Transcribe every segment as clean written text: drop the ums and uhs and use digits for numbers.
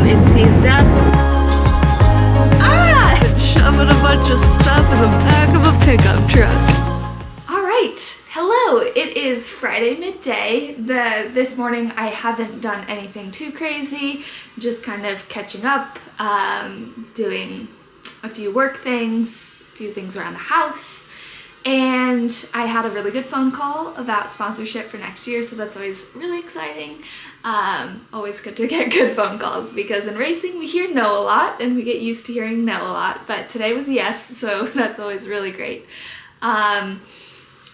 it seized up. And shoving a bunch of stuff in the back of a pickup truck. Alright, hello! It is Friday midday. This morning I haven't done anything too crazy, just kind of catching up, doing a few work things, a few things around the house. And I had a really good phone call about sponsorship for next year, so that's always really exciting. Always good to get good phone calls, because in racing we hear no a lot and we get used to hearing no a lot, but today was yes, so that's always really great.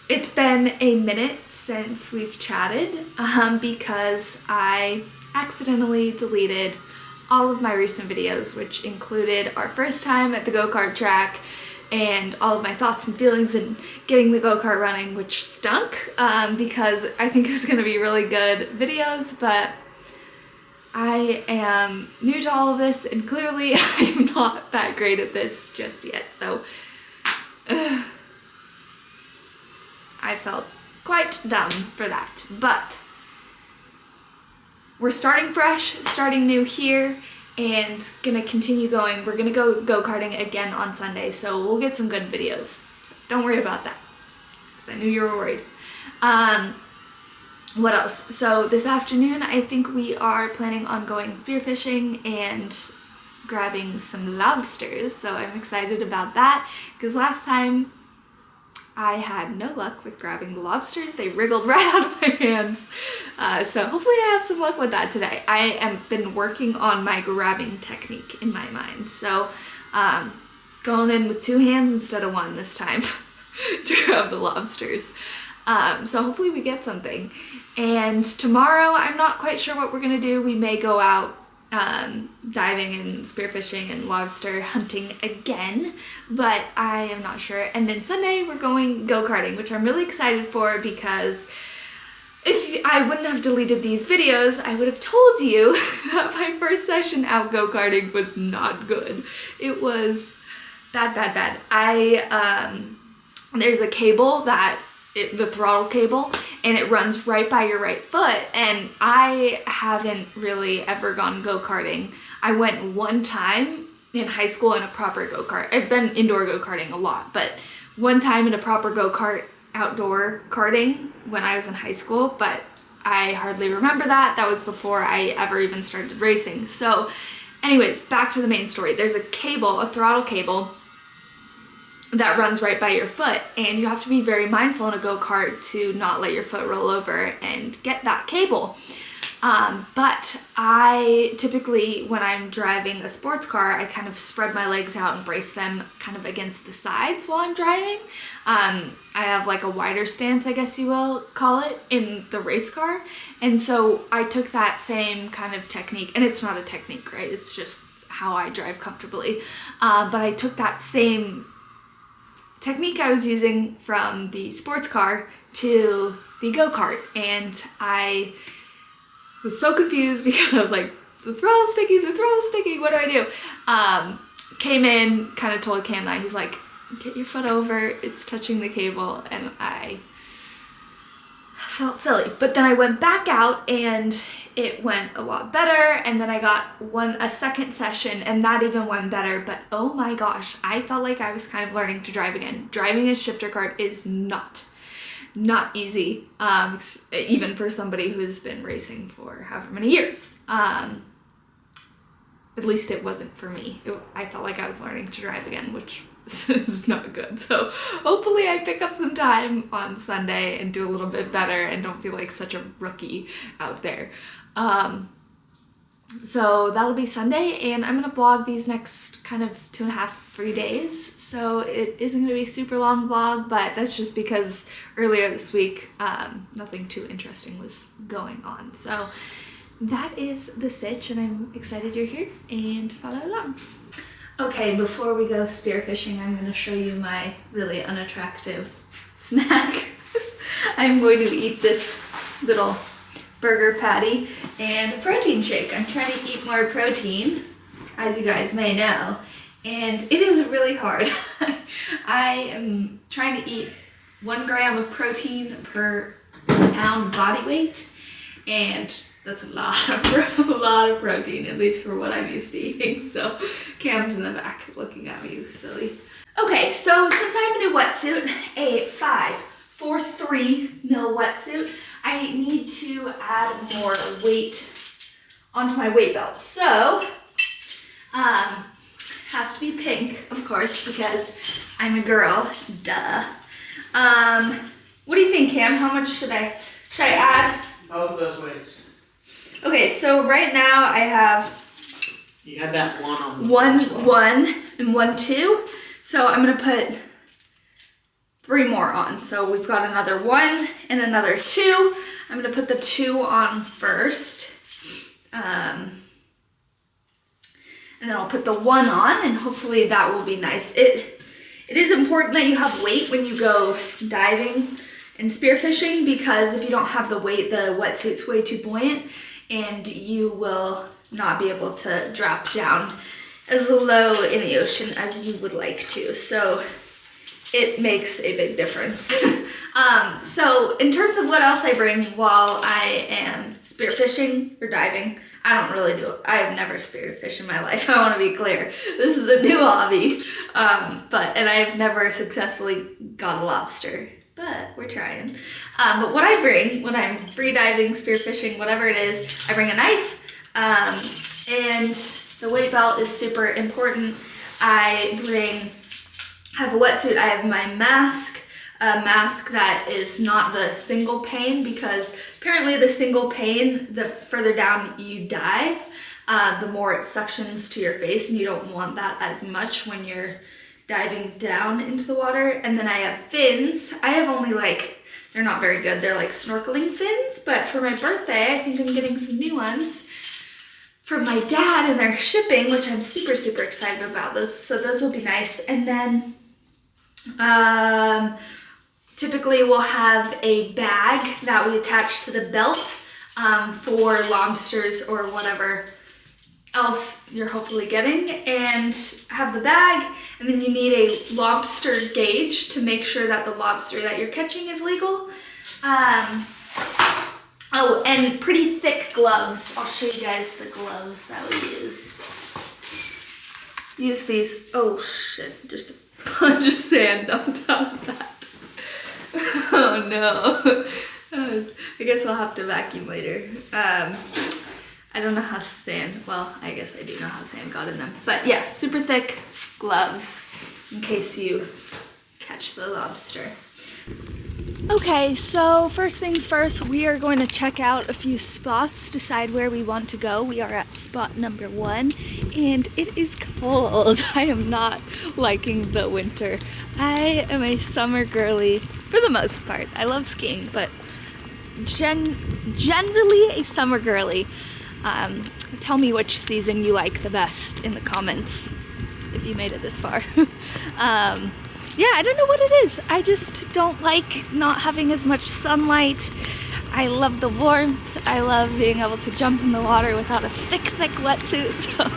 It's been a minute since we've chatted because I accidentally deleted all of my recent videos, which included our first time at the go-kart track and all of my thoughts and feelings and getting the go-kart running, which stunk because I think it was going to be really good videos, but I am new to all of this and clearly I'm not that great at this just yet, so I felt quite dumb for that. But we're starting fresh, starting new here, and gonna continue going. We're gonna go go-karting again on Sunday, so we'll get some good videos. So don't worry about that, because I knew you were worried. What else? So this afternoon, I think we are planning on going spearfishing and grabbing some lobsters, so I'm excited about that, because last time I had no luck with grabbing the lobsters. They wriggled right out of my hands. So hopefully I have some luck with that today. I have been working on my grabbing technique in my mind. So going in with two hands instead of one this time to grab the lobsters. So hopefully we get something. And tomorrow, I'm not quite sure what we're gonna do. We may go out diving and spearfishing and lobster hunting again, but I am not sure. And then Sunday we're going go-karting, which I'm really excited for, because if I wouldn't have deleted these videos, I would have told you that my first session out go-karting was not good. It was bad. There's a cable the throttle cable, and it runs right by your right foot, and I haven't really ever gone go-karting. I went one time in high school in a proper go-kart. I've been indoor go-karting a lot, but one time in a proper go-kart outdoor karting when I was in high school, but I hardly remember that. That was before I ever even started racing. So anyways, back to the main story. There's a cable, a throttle cable, that runs right by your foot, and you have to be very mindful in a go-kart to not let your foot roll over and get that cable. But I typically, when I'm driving a sports car, I kind of spread my legs out and brace them kind of against the sides while I'm driving. I have like a wider stance, I guess you will call it, in the race car. And so I took that same kind of technique, and it's not a technique, right? It's just how I drive comfortably. But I took that same technique I was using from the sports car to the go-kart, and I was so confused because I was like, the throttle's sticking, what do I do? Came in, kind of told Cam that, he's like, get your foot over, it's touching the cable, and I felt silly. But then I went back out and it went a lot better, and then I got a second session and that even went better. But oh my gosh, I felt like I was kind of learning to drive again. Driving a shifter kart is not easy, even for somebody who's been racing for however many years. At least it wasn't for me. I felt like I was learning to drive again, which is not good. So hopefully I pick up some time on Sunday and do a little bit better and don't feel like such a rookie out there. So that'll be Sunday, and I'm gonna vlog these next kind of 2.5-3 days. So it isn't gonna be a super long vlog, but that's just because earlier this week nothing too interesting was going on. So that is the sitch, and I'm excited you're here, and follow along. Okay, before we go spearfishing, I'm going to show you my really unattractive snack. I'm going to eat this little burger patty and a protein shake. I'm trying to eat more protein, as you guys may know, and it is really hard. I am trying to eat 1 gram of protein per pound body weight, and That's a lot of protein, at least for what I'm used to eating. So Cam's in the back looking at me silly. Okay, so since I have a new wetsuit, a 543 mil wetsuit, I need to add more weight onto my weight belt. So, has to be pink, of course, because I'm a girl, duh. What do you think, Cam? How much should I add? Both of those weights. Okay, so right now I have You had that one on the one and 1, 2. So I'm gonna put 3 more on. So we've got another 1 and another 2. I'm gonna put the 2 on first. And then I'll put the 1 on, and hopefully that will be nice. It is important that you have weight when you go diving and spearfishing, because if you don't have the weight, the wetsuit's way too buoyant and you will not be able to drop down as low in the ocean as you would like to. So it makes a big difference. So in terms of what else I bring while I am spearfishing or diving, I've never spearfished in my life. I want to be clear. This is a new hobby. And I've never successfully got a lobster, but we're trying. But what I bring when I'm free diving, spearfishing, whatever it is, I bring a knife, and the weight belt is super important. I have a wetsuit, I have my mask, a mask that is not the single pane, because apparently the single pane, the further down you dive, the more it suctions to your face, and you don't want that as much when you're diving down into the water. And then I have fins. I have only they're not very good. They're like snorkeling fins, but for my birthday, I think I'm getting some new ones from my dad, and they're shipping, which I'm super, super excited about. Those will be nice. And then typically we'll have a bag that we attach to the belt for lobsters or whatever else you're hopefully getting, and have the bag. And then you need a lobster gauge to make sure that the lobster that you're catching is legal. Oh, and pretty thick gloves. I'll show you guys the gloves that we use. Use these. Oh shit, just a bunch of sand on top of that. Oh no. I guess I'll have to vacuum later. I don't know how I guess I do know how sand got in them. But yeah, super thick gloves in case you catch the lobster. Okay, so first things first, we are going to check out a few spots, decide where we want to go. We are at spot number 1, and it is cold. I am not liking the winter. I am a summer girly for the most part. I love skiing, but generally a summer girly. Tell me which season you like the best in the comments if you made it this far. Yeah, I don't know what it is. I just don't like not having as much sunlight. I love the warmth. I love being able to jump in the water without a thick wetsuit. So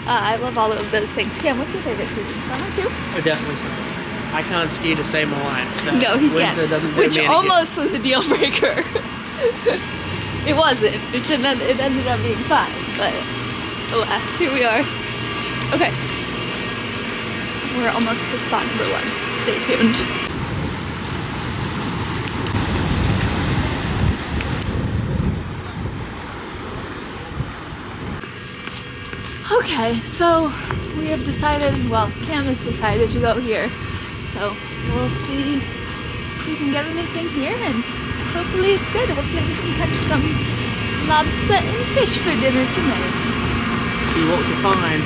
I love all of those things. Cam, what's your favorite season? Summer too? Oh, definitely summer. I can't ski to save my life. So no, he can't. Which almost was a deal breaker. It wasn't. It ended up being fine, but alas, here we are. Okay. We're almost to spot number 1. Stay tuned. Okay, so we have decided, Cam has decided to go here. So we'll see if we can get anything here, and hopefully it's good. Hopefully we can catch some lobster and fish for dinner tonight. See what we can find.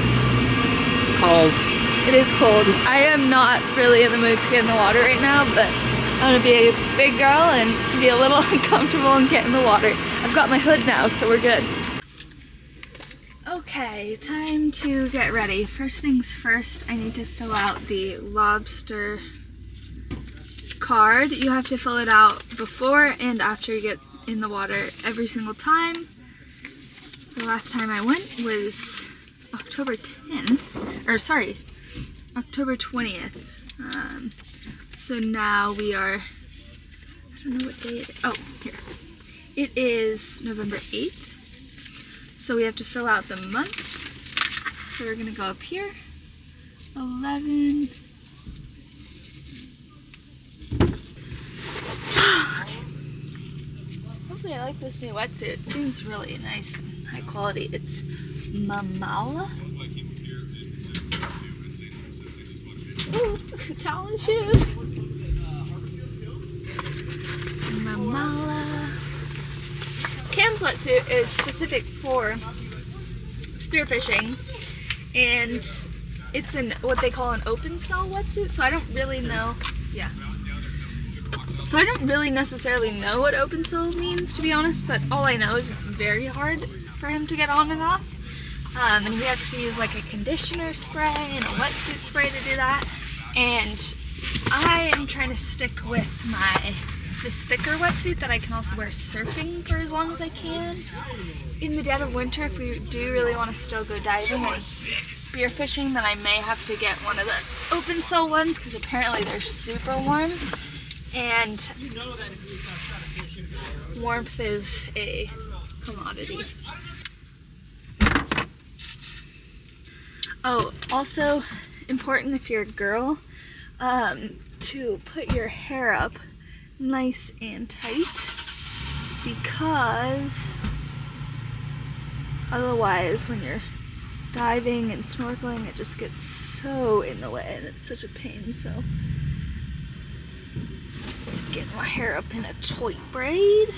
It's cold. It is cold. I am not really in the mood to get in the water right now, but I'm gonna be a big girl and be a little uncomfortable and get in the water. I've got my hood now, so we're good. Okay, time to get ready. First things first, I need to fill out the lobster card. You have to fill it out before and after you get in the water every single time. The last time I went was October 20th. So now we are, I don't know what day it is. Oh, here. It is November 8th. So we have to fill out the month. So we're gonna go up here. 11. Hopefully I like this new wetsuit. It seems really nice and high quality. It's Mamala. Ooh, towel and shoes. Mamala. Cam's wetsuit is specific for spearfishing, and it's what they call an open cell wetsuit. So I don't really know. Yeah. So I don't really necessarily know what open cell means, to be honest. But all I know is it's very hard for him to get on and off. And he has to use like a conditioner spray and a wetsuit spray to do that. And I am trying to stick with this thicker wetsuit that I can also wear surfing for as long as I can. In the dead of winter, if we do really want to still go diving and spearfishing, then I may have to get one of the open cell ones because apparently they're super warm. And warmth is a commodity. Oh, also important if you're a girl, to put your hair up nice and tight, because otherwise when you're diving and snorkeling it just gets so in the way and it's such a pain. So getting my hair up in a tight braid,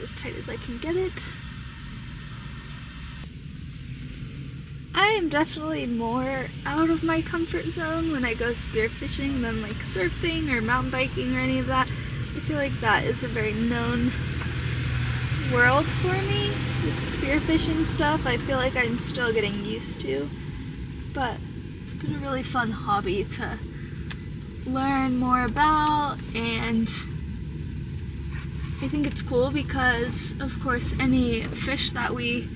as tight as I can get it. I am definitely more out of my comfort zone when I go spearfishing than like surfing or mountain biking or any of that. I feel like that is a very known world for me. The spearfishing stuff I feel like I'm still getting used to, but it's been a really fun hobby to learn more about, and I think it's cool because of course any fish that we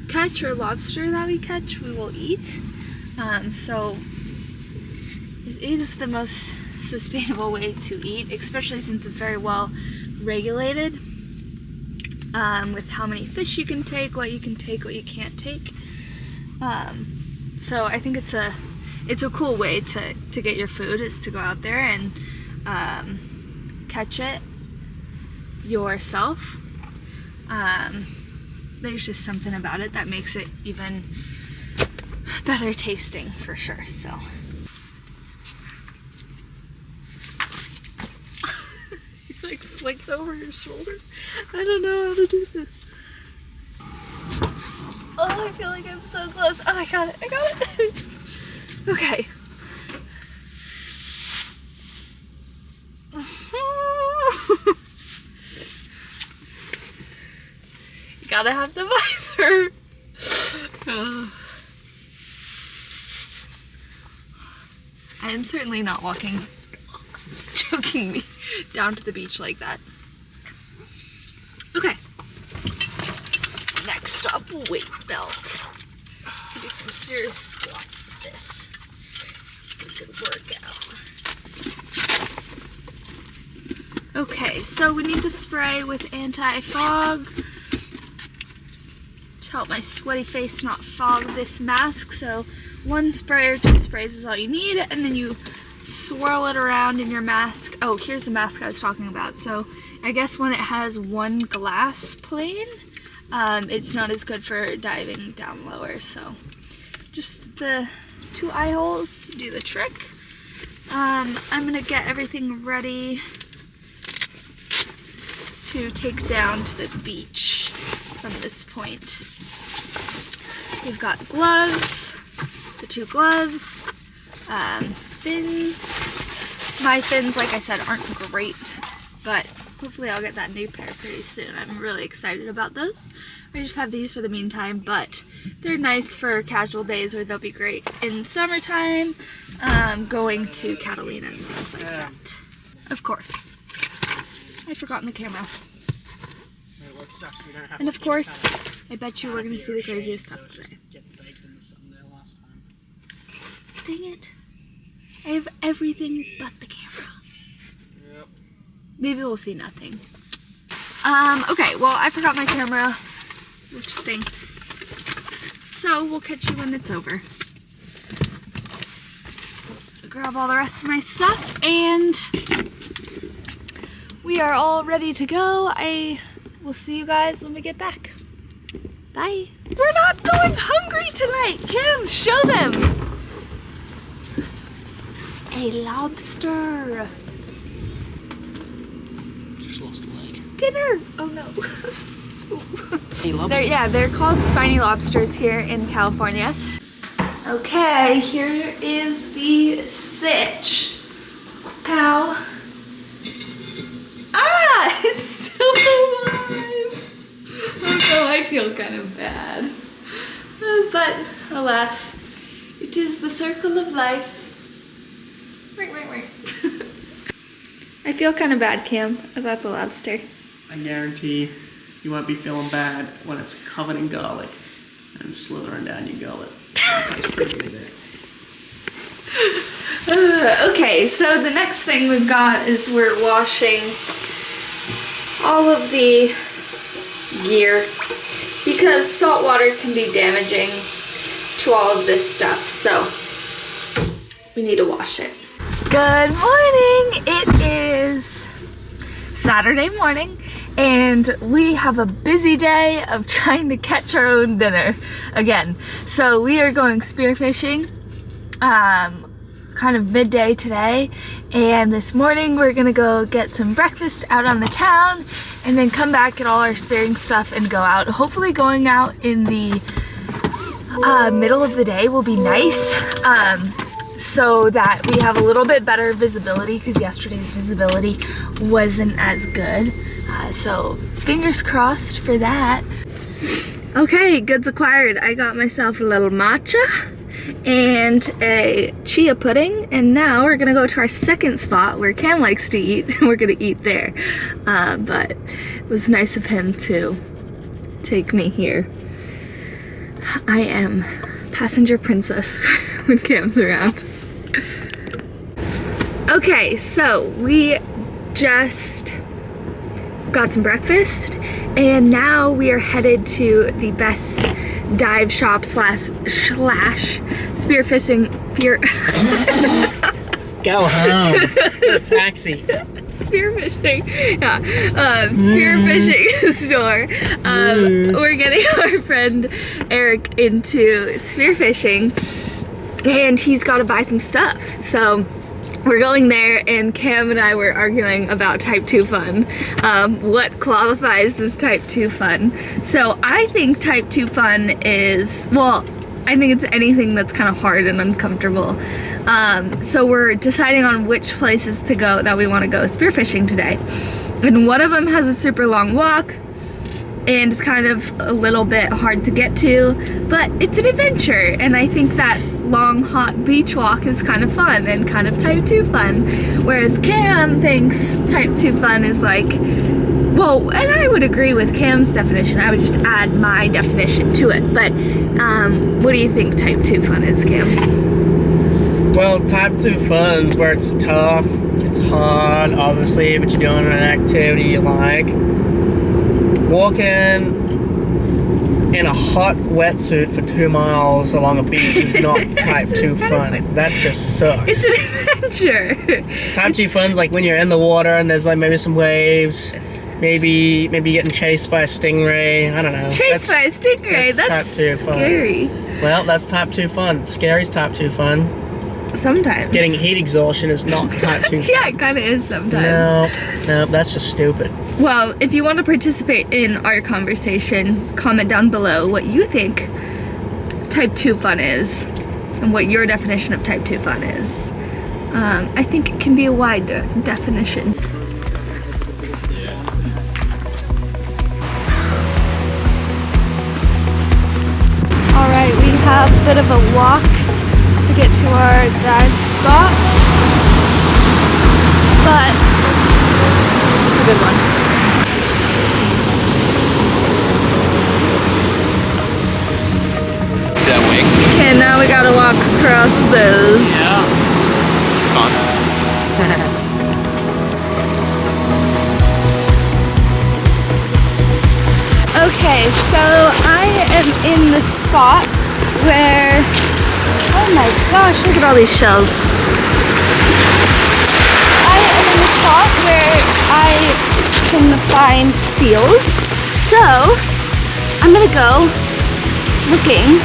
catch or lobster that we catch we will eat, so it is the most sustainable way to eat, especially since it's very well regulated, with how many fish you can take, what you can't take. So I think it's a cool way to get your food, is to go out there and catch it yourself. There's just something about it that makes it even better tasting for sure. So you like flicked over your shoulder. I don't know how to do this. Oh, I feel like I'm so close. Oh, I got it. Okay. You gotta have the visor. I am certainly not walking, it's choking me, down to the beach like that. Okay. Next stop, weight belt. Do some serious squats with this. Good workout. Okay, so we need to spray with anti-fog to help my sweaty face not fog this mask. So 1 spray or 2 sprays is all you need, and then you swirl it around in your mask. Oh, here's the mask I was talking about. So I guess when it has 1 glass plane, it's not as good for diving down lower. So just the 2 eye holes do the trick. I'm gonna get everything ready to take down to the beach from this point. We've got gloves, the 2 gloves, fins. My fins, like I said, aren't great, but hopefully I'll get that new pair pretty soon. I'm really excited about those. I just have these for the meantime, but they're nice for casual days, or they'll be great in summertime, going to Catalina and things like that. Of course. I've forgotten the camera. And of course, I bet you we're going to see the craziest stuff today. Dang it. I have everything but the camera. Yep. Maybe we'll see nothing. Okay, well, I forgot my camera, which stinks. So we'll catch you when it's over. Grab all the rest of my stuff and we are all ready to go. I will see you guys when we get back. Bye. We're not going hungry tonight. Kim, show them. A lobster. Just lost a leg. Dinner. Oh no. They're called spiny lobsters here in California. Okay, here is the sitch. Cow. Ah, it's still alive. Oh, I feel kind of bad. But alas, it is the circle of life. I feel kind of bad, Cam, about the lobster. I guarantee you won't be feeling bad when it's covered in garlic and slithering down your gullet. Okay, so the next thing we've got is we're washing all of the gear because salt water can be damaging to all of this stuff, so we need to wash it. Good morning! It is Saturday morning and we have a busy day of trying to catch our own dinner again. So we are going spearfishing kind of midday today, and this morning we're gonna go get some breakfast out on the town and then come back, get all our spearing stuff and go out. Hopefully going out in the middle of the day will be nice, so that we have a little bit better visibility because yesterday's visibility wasn't as good. So fingers crossed for that. Okay, goods acquired. I got myself a little matcha and a chia pudding, and now we're gonna go to our second spot where Cam likes to eat and we're gonna eat there. But it was nice of him to take me here. I am passenger princess when Cam's around. Okay, so we just got some breakfast and now we are headed to the best dive shop slash spearfishing Go home. Taxi. Spearfishing, yeah, spearfishing store. We're getting our friend Eric into spearfishing and he's got to buy some stuff. So we're going there and Cam and I were arguing about type 2 fun. What qualifies as type 2 fun? So I think type 2 fun is, well, I think it's anything that's kind of hard and uncomfortable. So we're deciding on which places to go that we want to go spearfishing today. And one of them has a super long walk and it's kind of a little bit hard to get to, but it's an adventure. And I think that long hot beach walk is kind of fun and kind of type 2 fun. Whereas Cam thinks type 2 fun is like, well, and I would agree with Cam's definition. I would just add my definition to it. But what do you think type 2 fun is, Cam? Well, type 2 fun is where it's tough, it's hard, obviously, but you're doing an activity you like. Walking in a hot wetsuit for 2 miles along a beach is not type 2 fun. That just sucks. It's an adventure. Type 2 fun's like when you're in the water and there's like maybe some waves. Maybe getting chased by a stingray. I don't know. Chased by a stingray? That's type 2 fun. Scary. Well, that's type 2 fun. Scary's type 2 fun. Sometimes. Getting heat exhaustion is not type 2 fun. Yeah, it kind of is sometimes. No, that's just stupid. Well, if you want to participate in our conversation, comment down below what you think type 2 fun is and what your definition of type 2 fun is. I think it can be a wide definition. Alright, we have a bit of a walk to get to our dive spot, but it's a good one. See that wing? Okay, now we gotta walk across those. Yeah. Fun. Okay, so I am in this spot where, oh my gosh, look at all these shells. I am in the spot where I can find seals. So I'm gonna go looking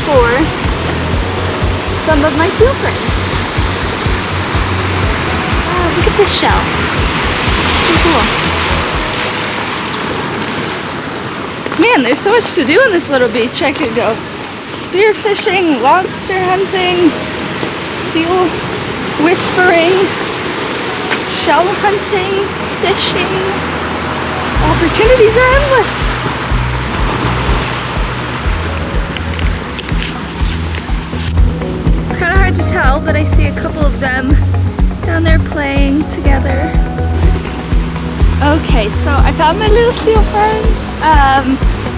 for some of my seal friends. Wow, look at this shell. So cool. Man, there's so much to do in this little beach. I could go spearfishing, lobster hunting, seal whispering, shell hunting, fishing. Opportunities are endless. It's kind of hard to tell, but I see a couple of them down there playing together. Okay, so I found my little seal friends.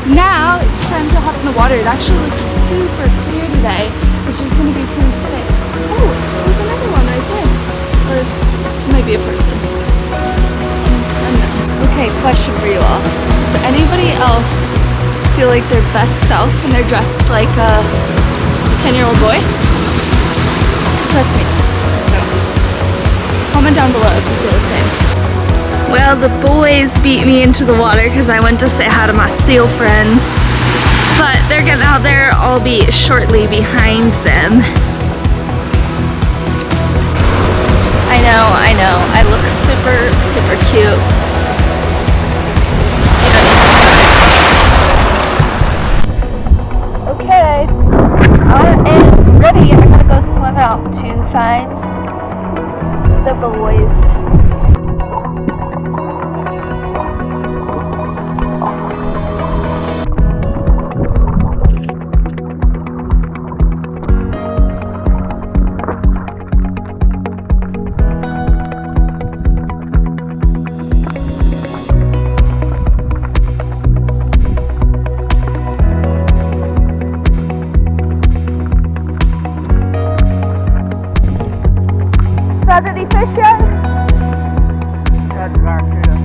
Now it's time to hop in the water. It actually looks super clear today, which is going to be pretty sick. Oh, there's another one right there. Or it might be a person. Okay, question for you all. Does anybody else feel like their best self when they're dressed like a 10-year-old boy? That's me. So, comment down below if you feel the same. Well, the boys beat me into the water because I went to say hi to my seal friends. But they're getting out there. I'll be shortly behind them. I know. I look super, super cute. Okay, I am ready. I gotta go swim out to find the boys. Any fish yet? That's barracuda.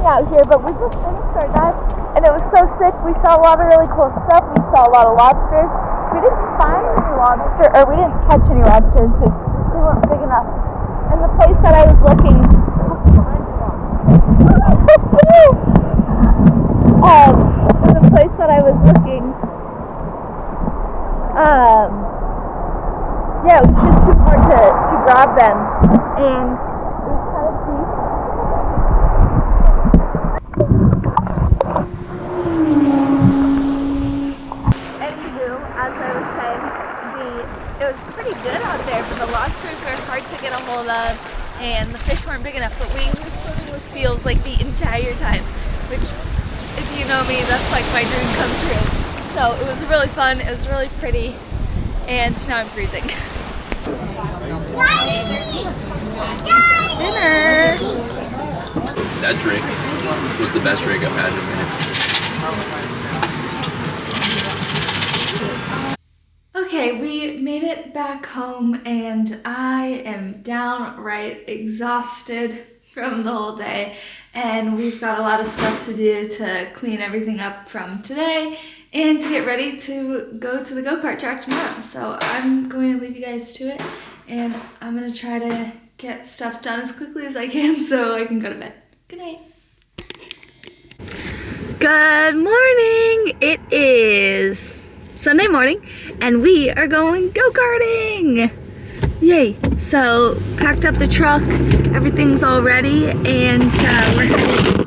Out here, but we just finished our dive and it was so sick. We saw a lot of really cool stuff. We saw a lot of lobsters. We didn't find any lobster, or we didn't catch any lobsters because they weren't big enough. And the place that I was looking, the place that I was looking, yeah, it was just too hard to grab them, and it was kind of deep. As I was saying, it was pretty good out there, but the lobsters were hard to get a hold of and the fish weren't big enough, but we were swimming with seals like the entire time, which, if you know me, that's like my dream come true. So it was really fun, it was really pretty, and now I'm freezing. Dinner! That drink was the best drink I've had in a minute. Okay, we made it back home and I am downright exhausted from the whole day, and we've got a lot of stuff to do to clean everything up from today and to get ready to go to the go-kart track tomorrow. So I'm going to leave you guys to it, and I'm going to try to get stuff done as quickly as I can so I can go to bed. Good night. Good morning! It is Sunday morning and we are going go-karting! Yay! So, packed up the truck, everything's all ready, and we're headed.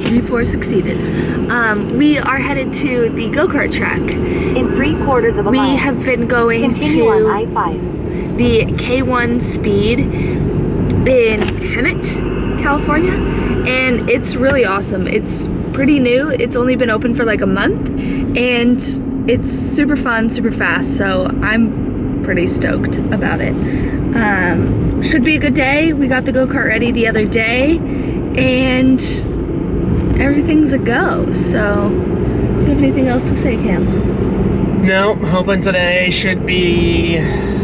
G4 succeeded. We are headed to the go-kart track. In 3/4 of a mile. We have been going Continue to on I-5. the K1 Speed in Hemet, California, and it's really awesome. It's pretty new. It's only been open for like a month, and it's super fun, super fast, so I'm pretty stoked about it. Should be a good day. We got the go-kart ready the other day, and everything's a go. So, do you have anything else to say, Cam? No, hoping today should be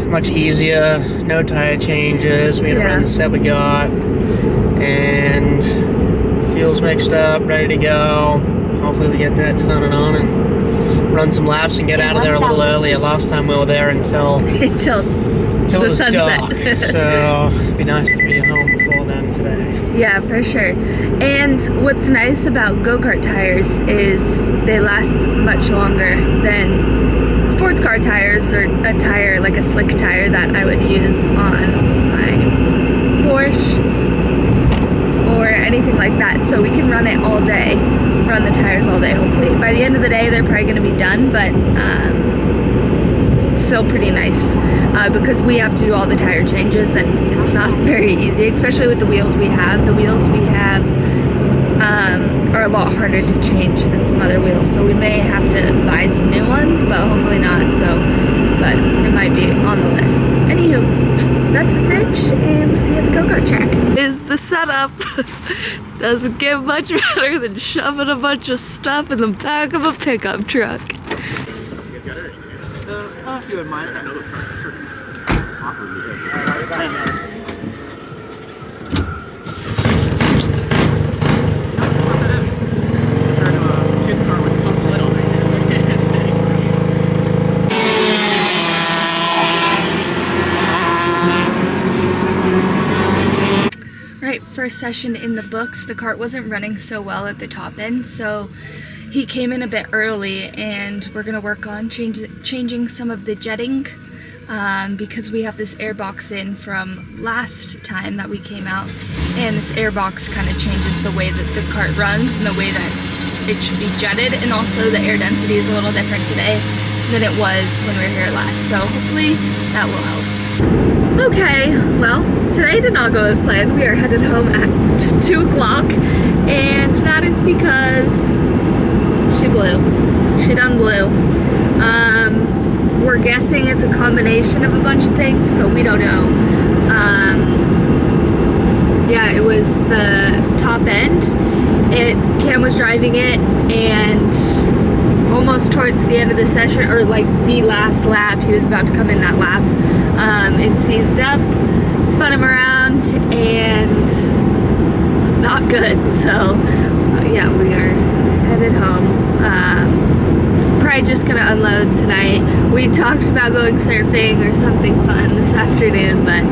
much easier. No tire changes. We had to run the set we got, and fuel's mixed up, ready to go. Hopefully we get that turning on and run some laps and get out of there a little earlier. Last time we were there until it was dark. So it'd be nice to be home before then today. Yeah, for sure. And what's nice about go-kart tires is they last much longer than sports car tires, or a tire like a slick tire that I would use on my Porsche or anything like that. So we can run it all day, run the tires all day hopefully. By the end of the day they're probably going to be done, but it's still pretty nice because we have to do all the tire changes, and it's not very easy, especially with the wheels we have. The wheels we have are a lot harder to change than some other wheels, so we may have to buy some new ones, but hopefully not. So, but it might be on the list. Anywho, that's the sitch, and we'll see you at the go-kart track. Is the setup. Doesn't get much better than shoving a bunch of stuff in the back of a pickup truck. If you would mind. I know those cars are freaking awkwardly heavy. Thanks. Right, first session in the books. The kart wasn't running so well at the top end, so he came in a bit early, and we're gonna work on changing some of the jetting because we have this air box in from last time that we came out, and this air box kind of changes the way that the kart runs and the way that it should be jetted, and also the air density is a little different today than it was when we were here last, so hopefully that will help. Okay, well, today did not go as planned. We are headed home at 2 o'clock, and that is because she blew. She done blew. We're guessing it's a combination of a bunch of things, but we don't know. Yeah, it was the top end. Cam was driving it, and almost towards the end of the session, or like the last lap, he was about to come in that lap, it seized up, spun him around, and not good. So yeah, we are headed home. Probably just gonna unload tonight. We talked about going surfing or something fun this afternoon, but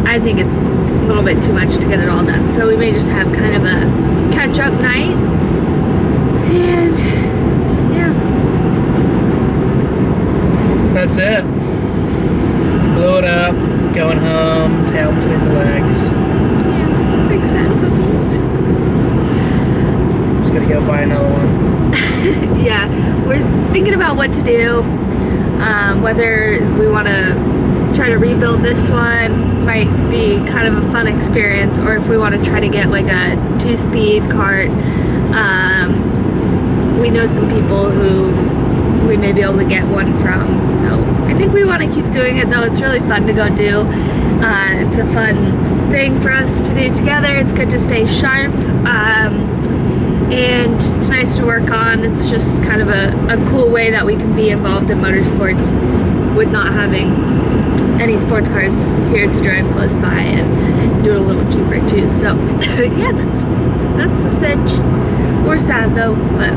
I think it's a little bit too much to get it all done. So we may just have kind of a catch-up night, and yeah. That's it. Blew it up, going home, tail between the legs. Yeah, big sad puppies. Just gonna go buy another one. Yeah, we're thinking about what to do, whether we want to try to rebuild this one, might be kind of a fun experience, or if we want to try to get like a 2-speed kart. We know some people who we may be able to get one from, so I think we want to keep doing it though. It's really fun to go do. It's a fun thing for us to do together. It's good to stay sharp. And it's nice to work on. It's just kind of a cool way that we can be involved in motorsports with not having any sports cars here to drive close by and do it a little cheaper too. So yeah, that's the sitch. We're sad though, but